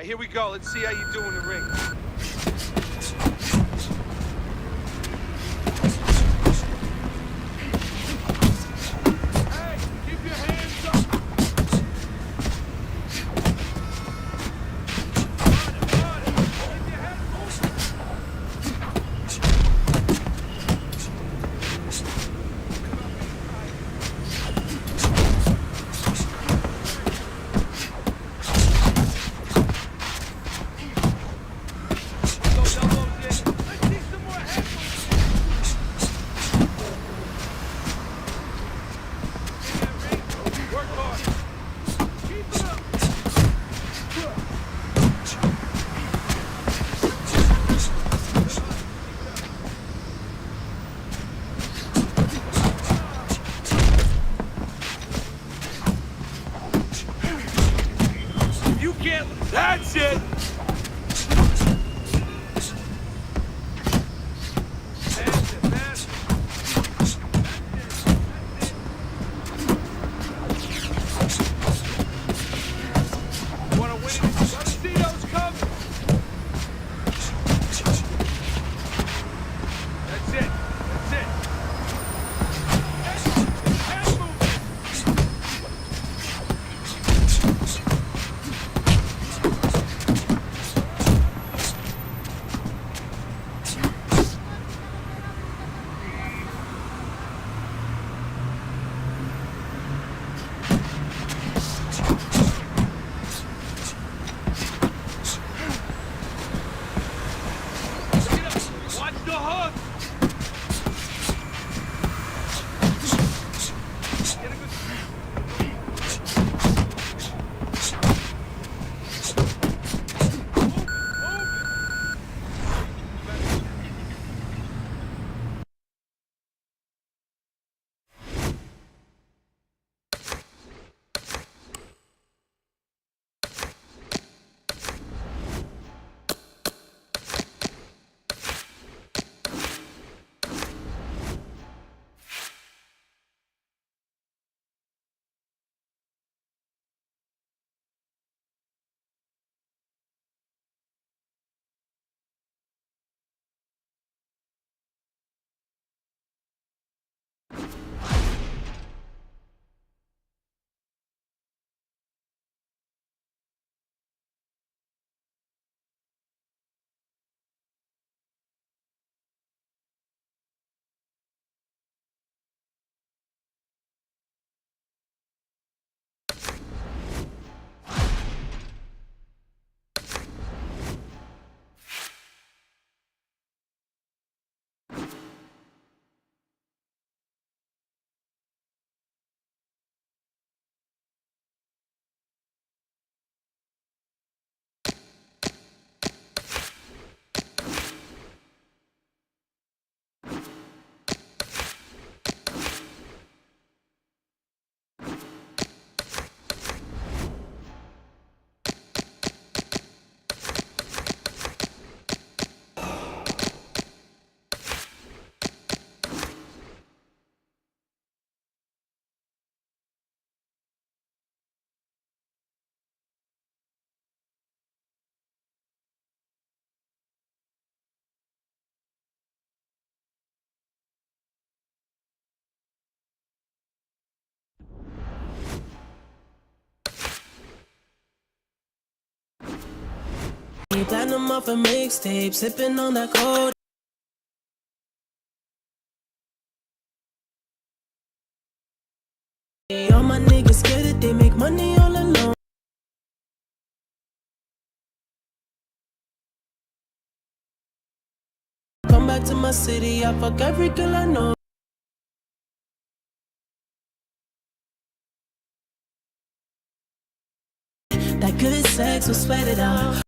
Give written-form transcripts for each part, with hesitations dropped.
right, here we go. Let's see how you do in the ring. Hey, keep your hands up. Keep your head moving. Those elbows in. Let's see some more head movement. Work hard. Keep it up. You can't. That's it. That's it. That's it. Wanna win it? Gotta see those coming. That's it. That's it. Head movement. Watch the hook. Get a good. Move Platinum off a mixtape, sipping on that cold. All my niggas scared that they make money all alone. Come back to my city, I fuck every girl I know. That good sex, we'll sweat it out.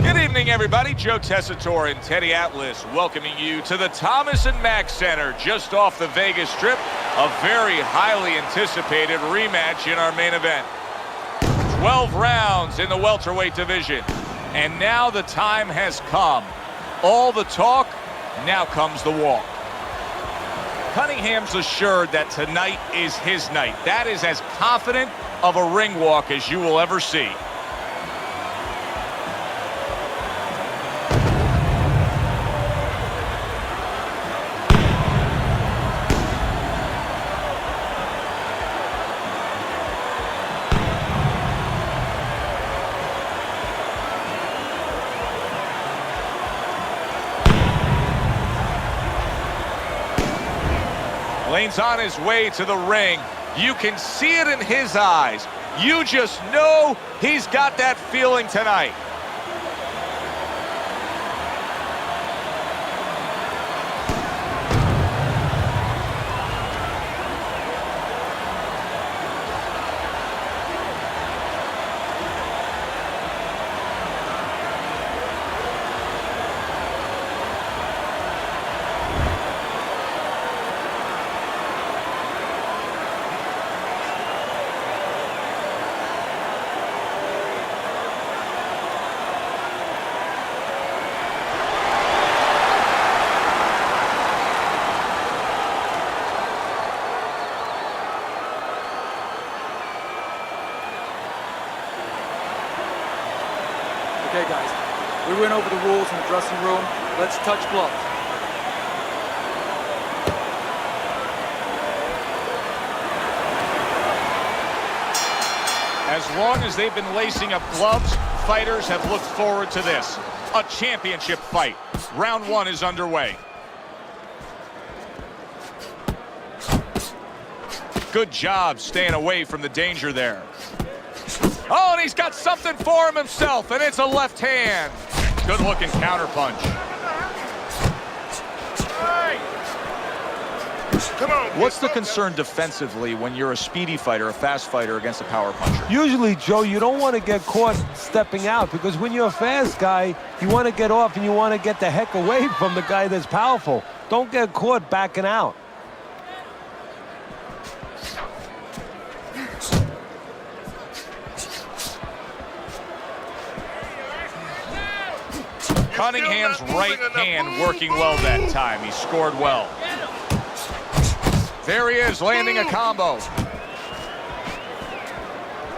Good evening, everybody. Joe Tessitore and Teddy Atlas welcoming you to the Thomas & Mack Center just off the Vegas Strip. A very highly anticipated rematch in our main event. 12 rounds in the welterweight division. And now the time has come. All the talk, now comes the walk. Cunningham's assured that tonight is his night. That is as confident of a ring walk as you will ever see. Lane's on his way to the ring. You can see it in his eyes. You just know he's got that feeling tonight. Okay, guys, we went over the rules in the dressing room. Let's touch gloves. As long as they've been lacing up gloves, fighters have looked forward to this. A championship fight. Round one is underway. Good job staying away from the danger there. Oh, and he's got something for him himself, and it's a left hand. Good-looking counterpunch. Come on. What's the concern defensively when you're a speedy fighter, a fast fighter against a power puncher? Usually, Joe, you don't want to get caught stepping out because when you're a fast guy, you want to get off and you want to get the heck away from the guy that's powerful. Don't get caught backing out. Cunningham's right hand working well that time. He scored well. There he is, landing a combo.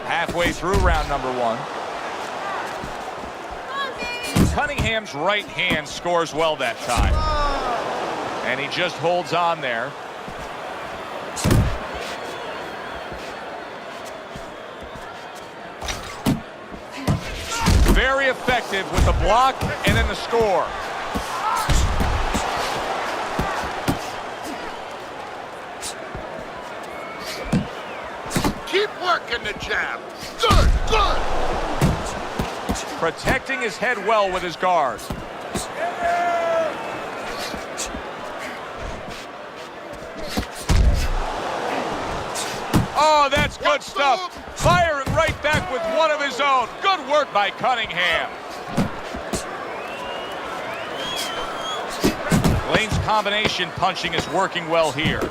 Halfway through round number one. Cunningham's right hand scores well that time. And he just holds on there. Very effective with the block and then the score. Keep working the jab. Good, good. Protecting his head well with his guard. Oh, that's good stuff. Firing right back with one of his own. Good work by Cunningham. Lane's combination punching is working well here.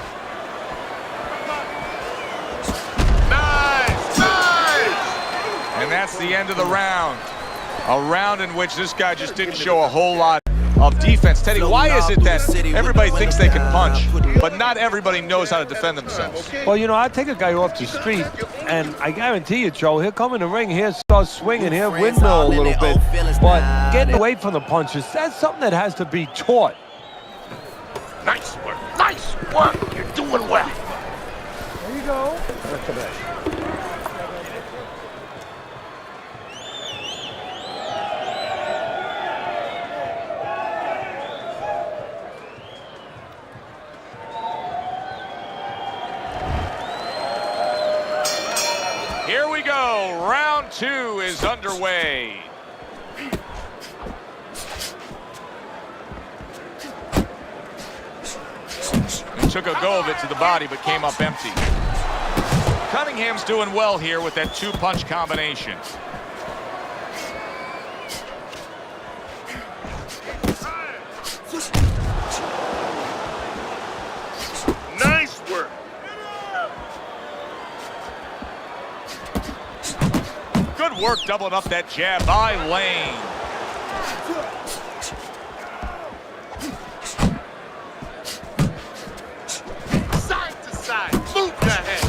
Nice, nice. And that's the end of the round. A round in which this guy just didn't show a whole lot of defense. Teddy, why is it that everybody thinks they can punch, but not everybody knows how to defend themselves? Well, you know, I take a guy off the street, and I guarantee you, Joe, he'll come in the ring, he'll start swinging, he'll windmill a little bit. But getting away from the punches, that's something that has to be taught. Nice work, nice work. You're doing well. There you go. Here we go. Round two is underway. He took a go of it to the body, but came up empty. Cunningham's doing well here with that two-punch combination. Nice work. Good work doubling up that jab by Lane. Side to side. Move the head.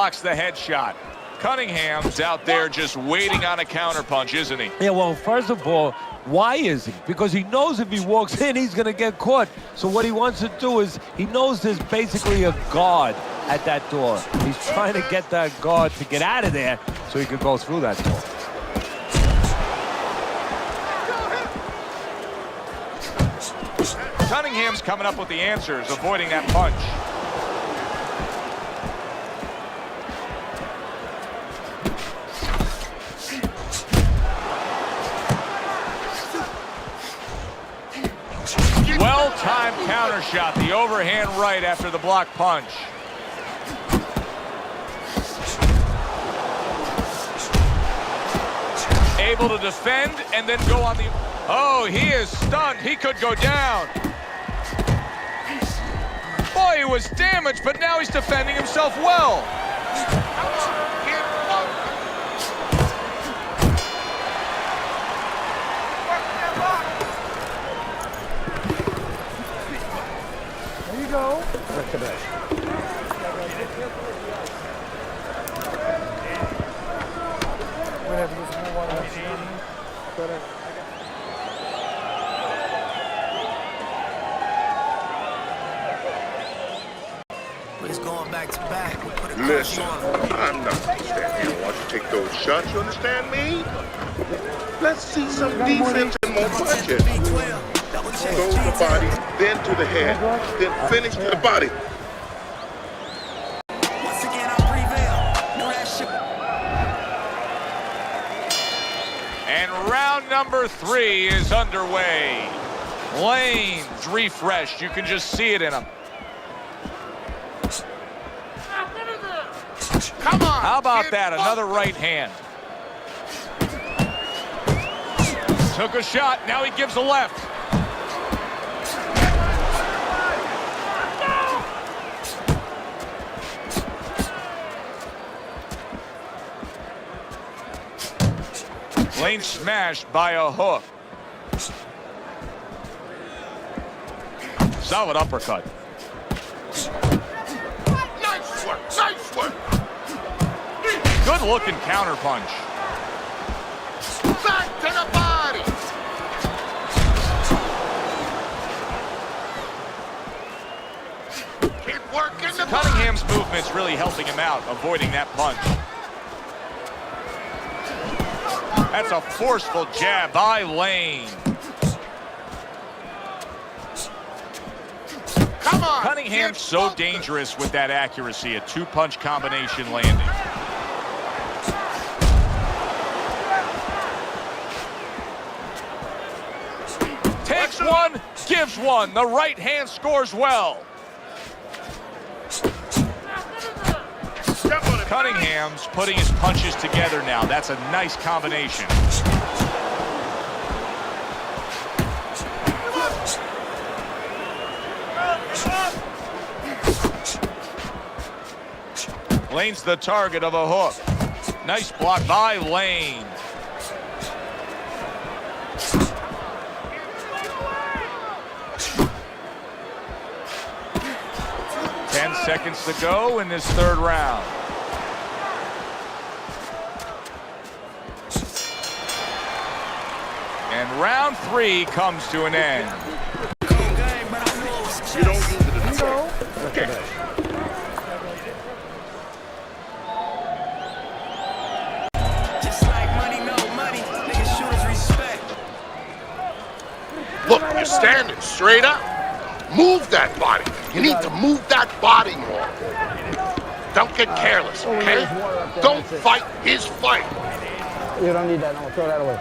blocks the headshot. Cunningham's out there just waiting on a counterpunch, isn't he? Yeah, well, first of all, why is he? Because he knows if he walks in, he's going to get caught. So what he wants to do is, he knows there's basically a guard at that door. He's trying to get that guard to get out of there so he could go through that door. Cunningham's coming up with the answers, avoiding that punch. Well-timed counter shot, the overhand right after the block punch. Able to defend and then go on the... Oh, he is stunned. He could go down. Boy, he was damaged, but now he's defending himself well. It's going back to back. We'll put a Listen, on. I'm not gonna stand here and watch you take those shots, you understand me? Let's see some defense and more punches. Go to the body, then to the head, then finish to the body. Once again, I prevail. Know that shit. And round number 3 is underway. Lane's refreshed. You can just see it in him. Come on! How about that? Another right hand. Took a shot. Now he gives a left. Lane smashed by a hook. Solid uppercut. Nice work! Nice work! Good looking counter punch. Back to the body! Keep working the body! Cunningham's movement's really helping him out, avoiding that punch. That's a forceful jab by Lane. Come on! Cunningham's so dangerous with that accuracy, a 2-punch combination landing. Takes one, gives one. The right hand scores well. Cunningham's putting his punches together now. That's a nice combination. Lane's the target of a hook. Nice block by Lane. Seconds to go in this 3rd round. And round 3 comes to an end. You don't use it as a okay. Just like money, no money. Niggas shooters respect. Look, you're standing straight up. Move that body. You need to move that body more. Don't get careless, okay? Don't fight his fight. You don't need that. No, throw that away.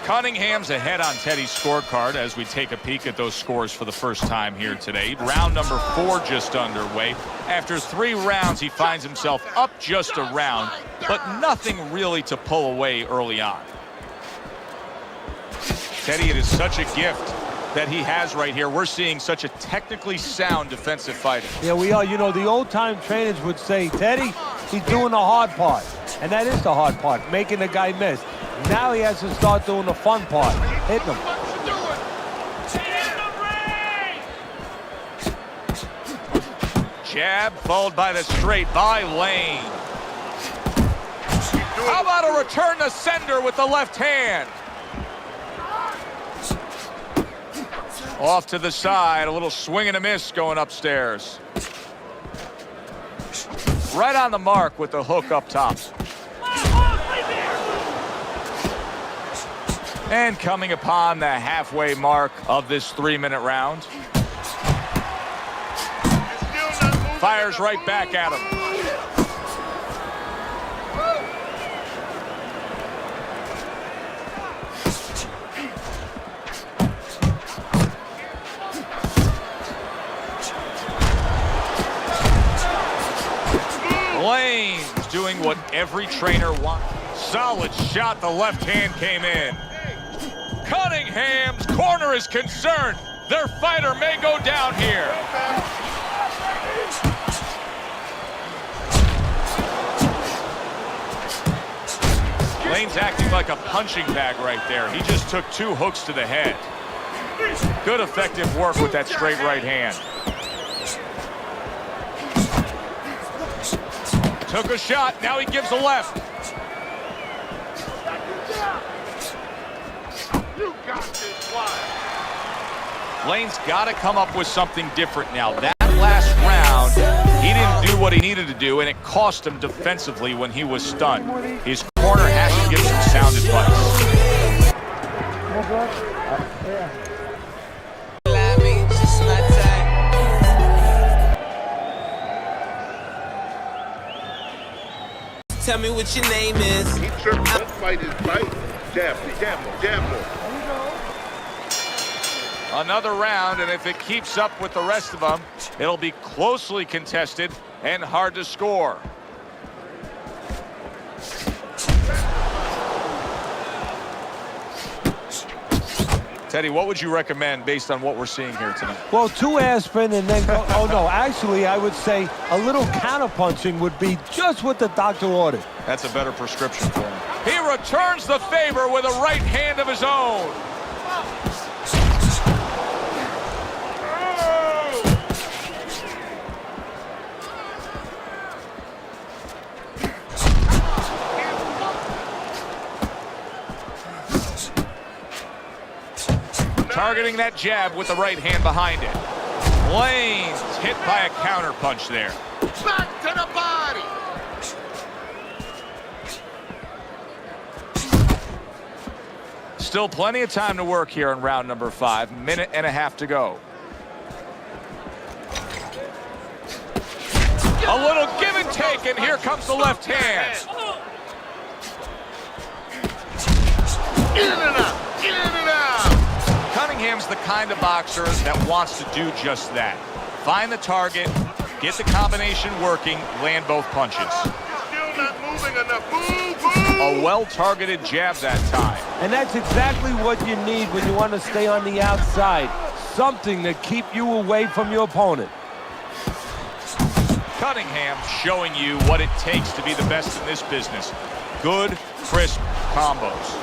Cunningham's ahead on Teddy's scorecard as we take a peek at those scores for the first time here today. Round number 4 just underway. After 3 rounds, he finds himself up just a round, but nothing really to pull away early on. Teddy, it is such a gift that he has right here. We're seeing such a technically sound defensive fighter. Yeah, we are. You know, the old-time trainers would say, Teddy, he's doing the hard part. And that is the hard part, making the guy miss. Now he has to start doing the fun part, hitting him. Jab followed by the straight by Lane. How about a return to sender with the left hand? Off to the side, a little swing and a miss going upstairs. Right on the mark with the hook up top. And coming upon the halfway mark of this 3-minute round. Fires right back at him. Lane's doing what every trainer wants. Solid shot, the left hand came in. Cunningham's corner is concerned. Their fighter may go down here. Lane's acting like a punching bag right there. He just took 2 hooks to the head. Good effective work with that straight right hand. Took a shot, now he gives a left. You got this one. Lane's got to come up with something different now. That last round, he didn't do what he needed to do, and it cost him defensively when he was stunned. His corner has to give some sound advice. Tell me what your name is. Keep sure don't fight his fight. Jab more, jab more. Another round, and if it keeps up with the rest of them, it'll be closely contested and hard to score. Teddy, what would you recommend based on what we're seeing here tonight? Well, 2 aspirin and then go, oh no, actually I would say a little counterpunching would be just what the doctor ordered. That's a better prescription for him. He returns the favor with a right hand of his own. Targeting that jab with the right hand behind it. Lane's hit by a counter punch there. Back to the body. Still plenty of time to work here in round number 5. 1.5 minutes to go. A little give and take, and here comes the left hand. In and out, in and out. Cunningham's the kind of boxer that wants to do just that. Find the target, get the combination working, land both punches. Still not moving enough. Move, move. A well-targeted jab that time. And that's exactly what you need when you want to stay on the outside. Something to keep you away from your opponent. Cunningham showing you what it takes to be the best in this business. Good, crisp combos.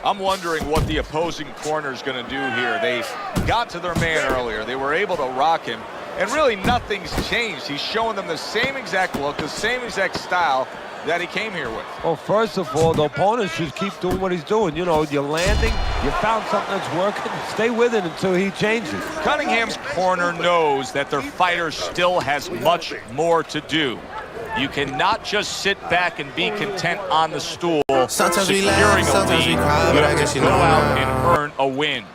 I'm wondering what the opposing corner is going to do here. They got to their man earlier. They were able to rock him, and really nothing's changed. He's showing them the same exact look, the same exact style that he came here with. Well, first of all, the opponent should keep doing what he's doing. You know, you're landing, you found something that's working, stay with it until he changes. Cunningham's corner knows that their fighter still has much more to do. You cannot just sit back and be content on the stool, Sometimes we securing laugh, a sometimes lead. we cry, You but I have guess to you go know out now. and earn a win.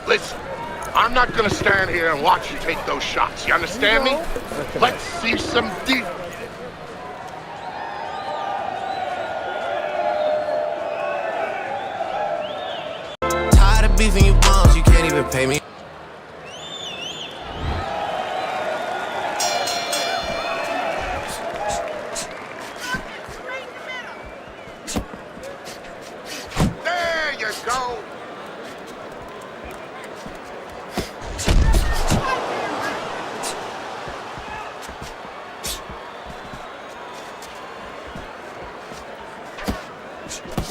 Listen, I'm not gonna stand here and watch you take those shots. You understand me? Let's see some deep. Tired of beefing you bums, you can't even pay me. There you go.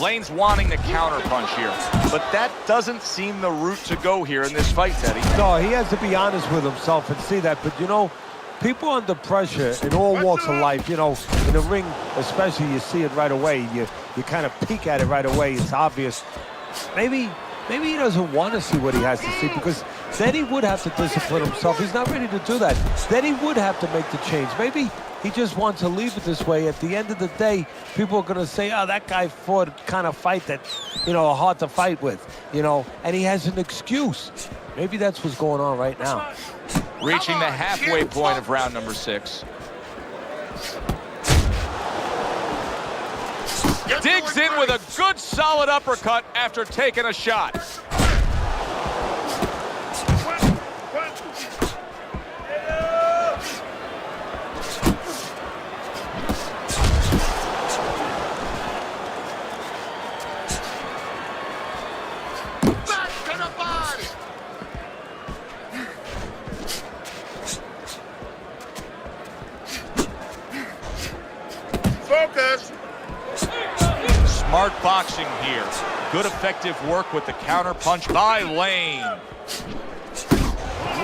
Lane's wanting the counter punch here, but that doesn't seem the route to go here in this fight, Teddy. No, he has to be honest with himself and see that. But, you know, people under pressure in all walks of life, you know, in the ring especially, you see it right away. You kind of peek at it right away. It's obvious. Maybe he doesn't want to see what he has to see, because then he would have to discipline himself. He's not ready to do that. Then he would have to make the change. Maybe he just wants to leave it this way. At the end of the day, people are going to say, oh, that guy fought a kind of fight that, you know, hard to fight with, you know, and he has an excuse. Maybe that's what's going on right now. Reaching the halfway point of round number 6. Digs in with a good solid uppercut after taking a shot. Back to the body. Focus. Smart boxing here. Good effective work with the counter punch by Lane.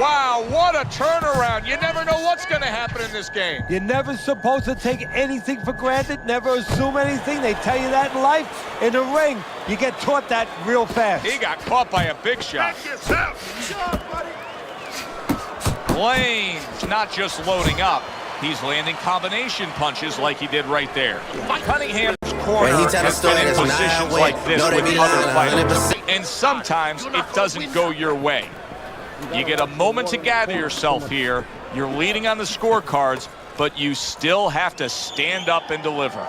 Wow, what a turnaround. You never know what's going to happen in this game. You're never supposed to take anything for granted, never assume anything. They tell you that in life. In the ring, you get taught that real fast. He got caught by a big shot. Back yourself. Lane's not just loading up. He's landing combination punches like he did right there. Cunningham's corner When he tell the has story, been in it's an positions hour like wait. this No, they with be other lying, fighters. 100%. And sometimes it doesn't go your way. You get a moment to gather yourself here. You're leading on the scorecards, but you still have to stand up and deliver.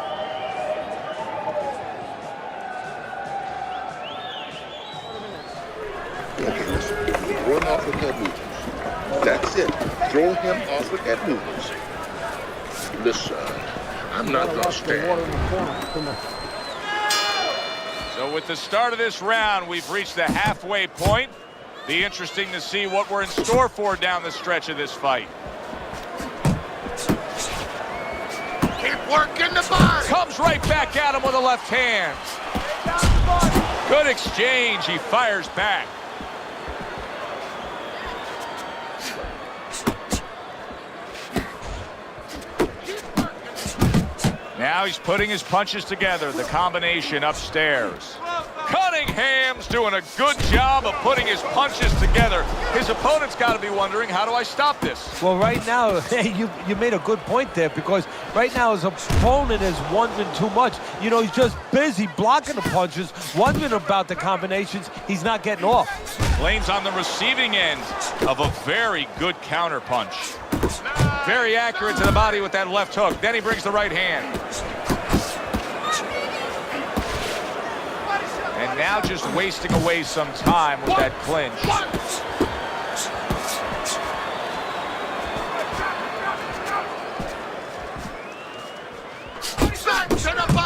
Okay, listen. Throw him off with head movements. That's it. Throw him off with head movements. Listen, I'm not gonna stand. So with the start of this round, we've reached the halfway point. Be interesting to see what we're in store for down the stretch of this fight. Keep working the body. Comes right back at him with a left hand. Good exchange. He fires back. Now he's putting his punches together. The combination upstairs. Cunningham's doing a good job of putting his punches together. His opponent's got to be wondering, how do I stop this? Well, right now, you made a good point there, because right now his opponent is wondering too much. You know, he's just busy blocking the punches, wondering about the combinations. He's not getting off. Lane's on the receiving end of a very good counter punch. Very accurate to the body with that left hook. Then he brings the right hand. And now just wasting away some time with that clinch.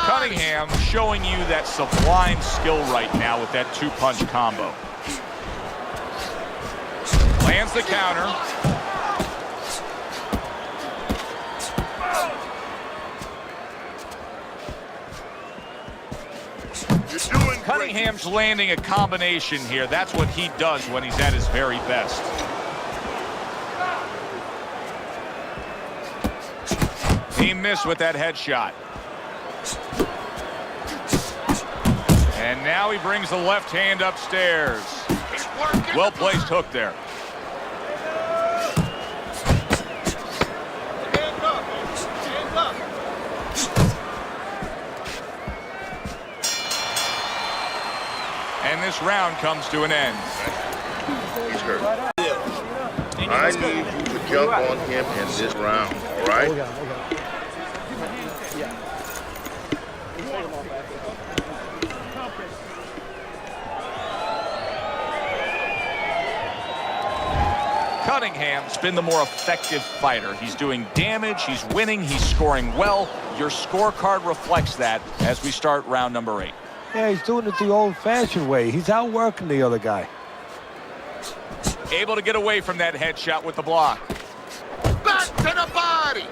Cunningham showing you that sublime skill right now with that two-punch combo. Lands the counter. Cunningham's landing a combination here. That's what he does when he's at his very best. He missed with that headshot. And now he brings the left hand upstairs. Well-placed hook there. And this round comes to an end. He's hurt. I need you to jump on him in this round, all right? Cunningham's been the more effective fighter. He's doing damage, he's winning, he's scoring well. Your scorecard reflects that as we start round number 8. Yeah, he's doing it the old-fashioned way. He's outworking the other guy. Able to get away from that headshot with the block. Back to the body.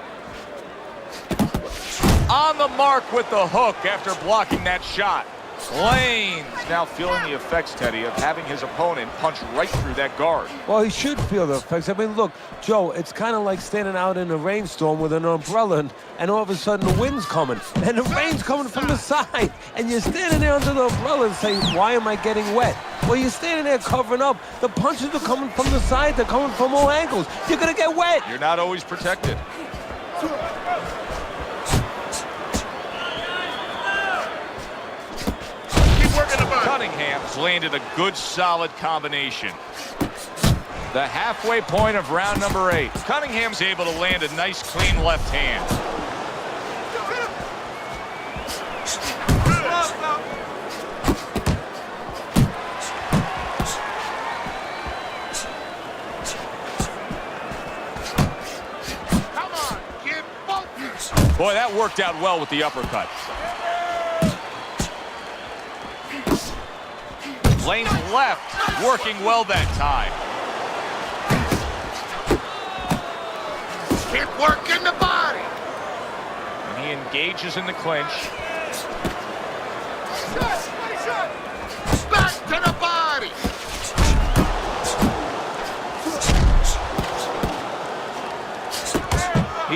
On the mark with the hook after blocking that shot. Lane's now feeling the effects, Teddy, of having his opponent punch right through that guard. Well, he should feel the effects. I mean, look, Joe, it's kind of like standing out in a rainstorm with an umbrella, and all of a sudden the wind's coming, and the rain's coming from the side, and you're standing there under the umbrella and saying, why am I getting wet? Well, you're standing there covering up. The punches are coming from the side. They're coming from all angles. You're going to get wet. You're not always protected. Cunningham's landed a good, solid combination. The halfway point of round number 8. Cunningham's able to land a nice, clean left hand. Come on, get focused. Boy, that worked out well with the uppercut. Lane's left, working well that time. Keep working the body. And he engages in the clinch. Back to the body.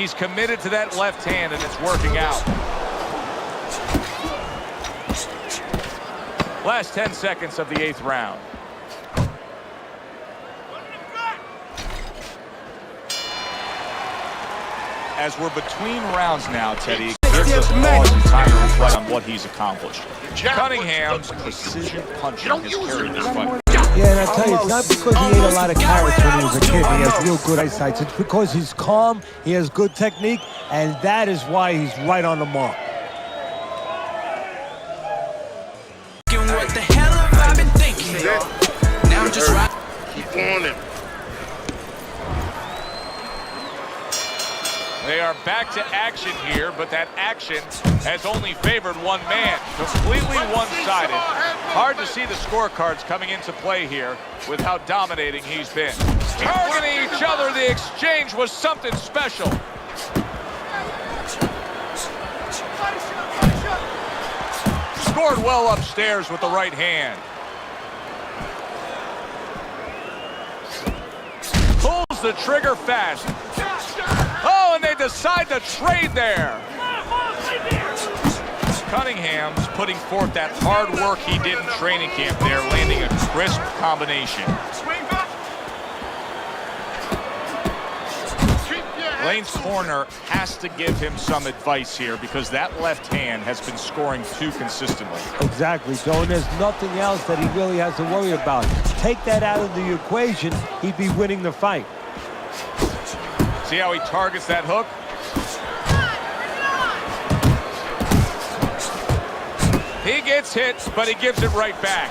He's committed to that left hand, and it's working out. Last 10 seconds of the 8th round. As we're between rounds now, Teddy, gives us all some time to reflect on what he's accomplished. Cunningham's precision punching has carried this fight. Yeah, and I tell you, it's not because he ate a lot of carrots when he was a kid. He has real good eyesight. It's because he's calm, he has good technique, and that is why he's right on the mark. What the hell have I been thinking? Now I'm just right. Keep on him. They are back to action here, but that action has only favored one man. Completely one-sided. Hard to see the scorecards coming into play here with how dominating he's been. Targeting each other, the exchange was something special. Scored well upstairs with the right hand. Pulls the trigger fast. Oh, and they decide to trade there. Cunningham's putting forth that hard work he did in training camp there, landing a crisp combination. Lane's corner has to give him some advice here because that left hand has been scoring too consistently. Exactly, Joe, and there's nothing else that he really has to worry about. Take that out of the equation, he'd be winning the fight. See how he targets that hook? He gets hit, but he gives it right back.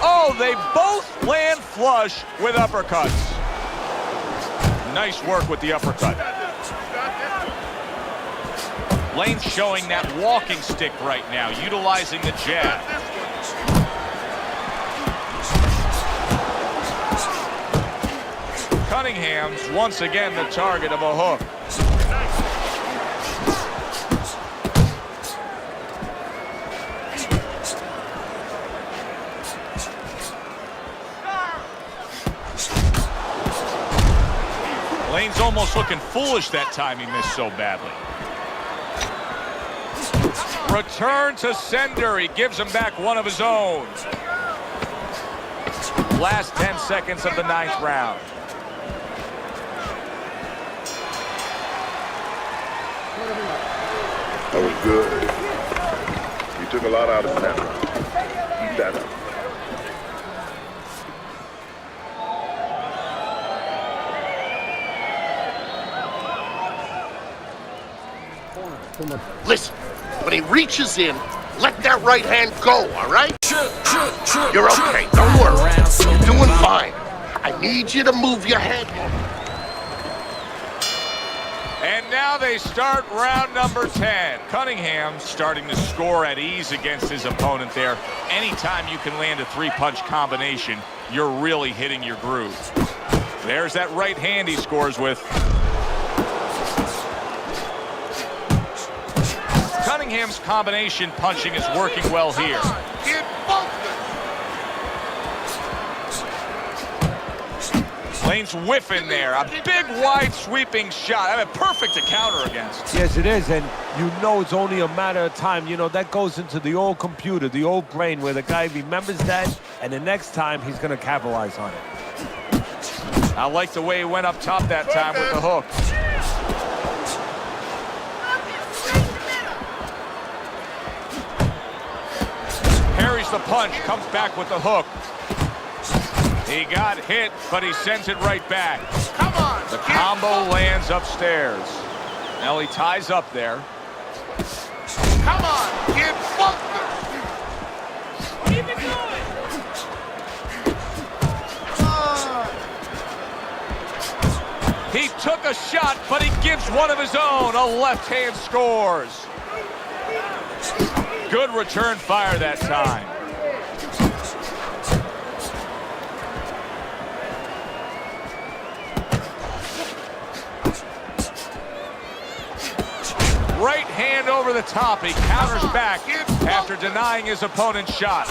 Oh, they both land flush with uppercuts. Nice work with the uppercut. Lane's showing that walking stick right now, utilizing the jab. Cunningham's once again the target of a hook. Lane's almost looking foolish that time he missed so badly. Return to sender. He gives him back one of his own. Last 10 seconds of the 9th round. That was good. You took a lot out of that round. Keep that up. Listen, when he reaches in, let that right hand go, all right? You're okay, don't worry. You're doing fine. I need you to move your head. And now they start round number 10. Cunningham starting to score at ease against his opponent there. Anytime you can land a 3-punch combination, you're really hitting your groove. There's that right hand he scores with. Cunningham's combination punching is working well here. Get busted. Lane's whiffing there. A big, wide, sweeping shot. I mean, perfect to counter against. Yes, it is, and you know it's only a matter of time. You know, that goes into the old computer, the old brain, where the guy remembers that, and the next time he's going to capitalize on it. I like the way he went up top that time with the hook. Parries the punch, comes back with the hook. He got hit, but he sends it right back. Come on. The combo lands upstairs. Now he ties up there. Come on. Get busted. Keep it going. He took a shot, but he gives one of his own. A left hand scores. Good return fire that time. Right hand over the top. He counters back after denying his opponent's shot.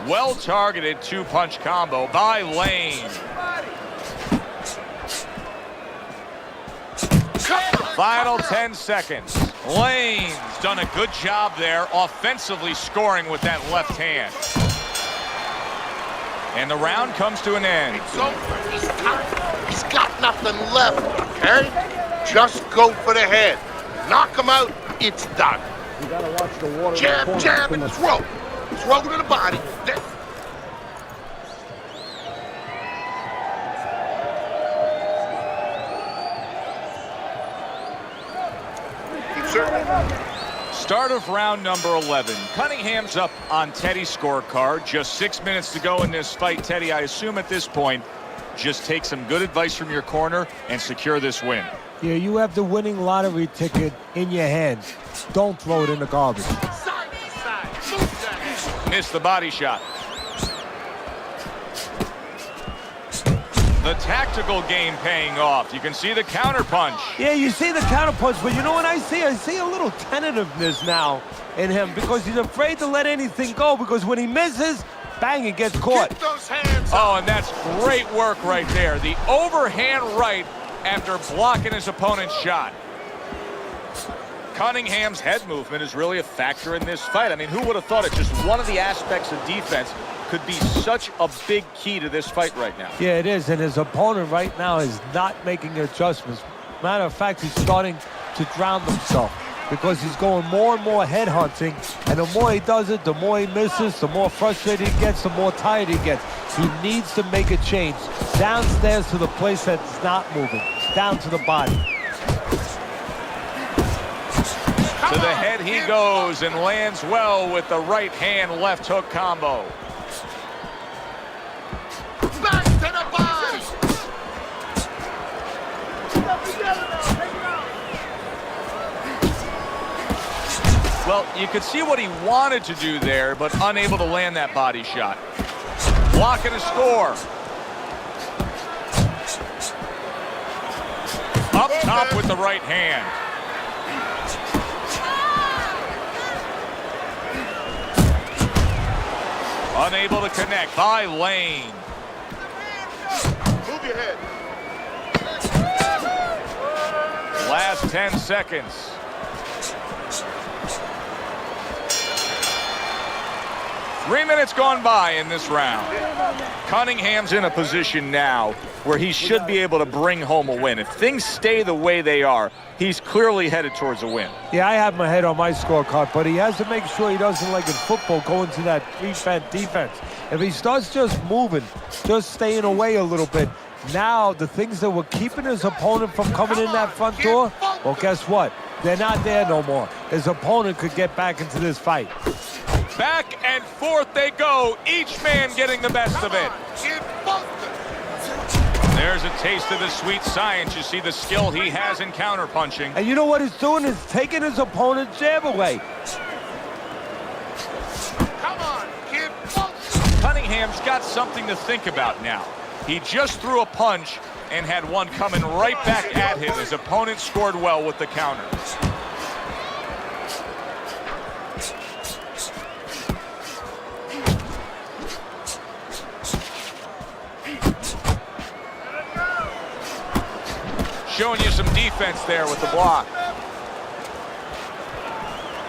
Well-targeted two-punch combo by Lane. Final 10 seconds. Lane's done a good job there, offensively scoring with that left hand. And the round comes to an end. It's over. He's got nothing left, okay? Just go for the head. Knock him out. It's done. You gotta watch the water. Jab, jab, and throw. Throw to the body. Then Start of round number 11. Cunningham's up on Teddy's scorecard. Just 6 minutes to go in this fight. Teddy, I assume at this point, just take some good advice from your corner and secure this win. Yeah, you have the winning lottery ticket in your hand. Don't throw it in the garbage. side to side. Move that. Missed the body shot. The tactical game paying off. You can see the counter punch. Yeah, you see the counter punch, but you know what I see? I see a little tentativeness now in him because he's afraid to let anything go because when he misses, bang, it gets caught. Get those hands Oh, and that's great work right there. The overhand right after blocking his opponent's shot. Cunningham's head movement is really a factor in this fight. I mean, who would have thought it? Just one of the aspects of defense could be such a big key to this fight right now. Yeah, it is, and his opponent right now is not making adjustments. Matter of fact, he's starting to drown himself because he's going more and more head hunting, and the more he does it, the more he misses, the more frustrated he gets, the more tired he gets. He needs to make a change downstairs to the place that's not moving, down to the body. To the head he goes and lands well with the right hand left hook combo. back to the body. Well, you could see what he wanted to do there, but unable to land that body shot. Blocking a score. Up top with the right hand. Unable to connect by Lane. Move your head. Last 10 seconds. Three minutes gone by in this round. Cunningham's in a position now where he should be able to bring home a win. If things stay the way they are, he's clearly headed towards a win. Yeah, I have my head on my scorecard, but he has to make sure he doesn't, like in football, go into that prevent defense. If he starts just moving, just staying away a little bit, now the things that were keeping his opponent from coming in that front door, well, guess what? They're not there no more. His opponent could get back into this fight. Back and forth they go, each man getting the best of it. There's a taste of the sweet science. You see the skill he has in counterpunching. And you know what he's doing? Is taking his opponent's jab away. Come on, kid. Cunningham's got something to think about now. He just threw a punch and had one coming right back at him. His opponent scored well with the counter. Showing you some defense there with the block.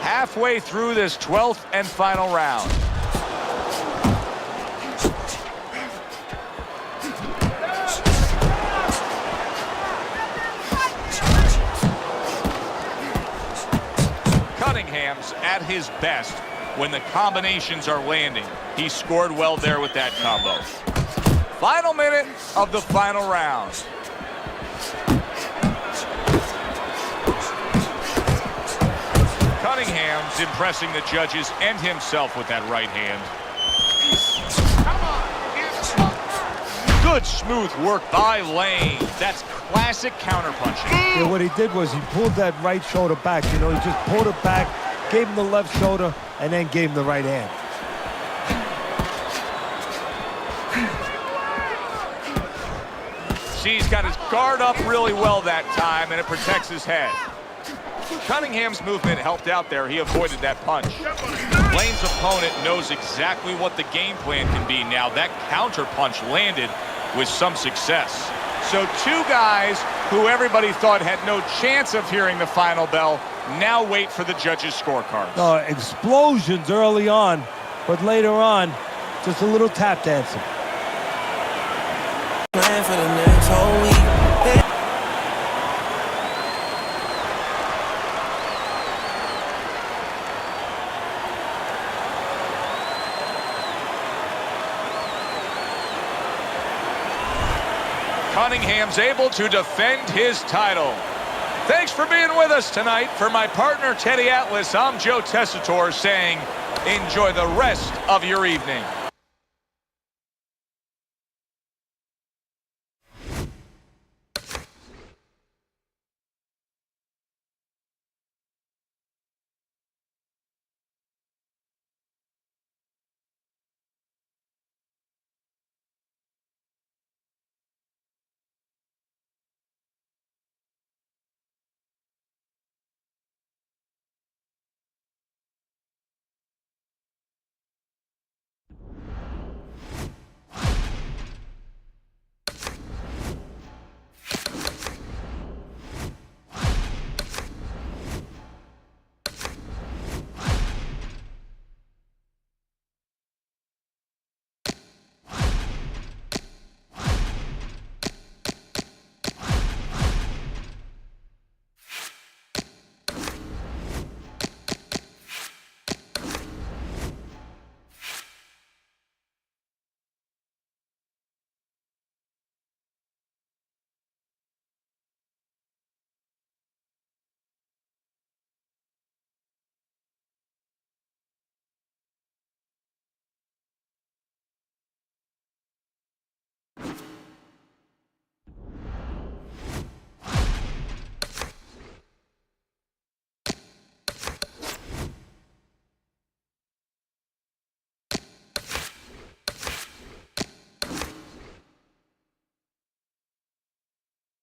Halfway through this 12th and final round. Cunningham's at his best when the combinations are landing. He scored well there with that combo. Final minute of the final round. Cunningham's impressing the judges and himself with that right hand. Good smooth work by Lane. That's classic counterpunching. Yeah, what he did was he pulled that right shoulder back. You know, he just pulled it back, gave him the left shoulder, and then gave him the right hand. See, he's got his guard up really well that time, and it protects his head. Cunningham's movement helped out there. He avoided that punch. Lane's opponent knows exactly what the game plan can be now. That counter punch landed with some success. So two guys who everybody thought had no chance of hearing the final bell now wait for the judges' scorecards. Explosions early on, but later on, just a little tap dancing. Plan for the next whole week. Cunningham's able to defend his title. Thanks for being with us tonight. For my partner, Teddy Atlas, I'm Joe Tessitore saying enjoy the rest of your evening.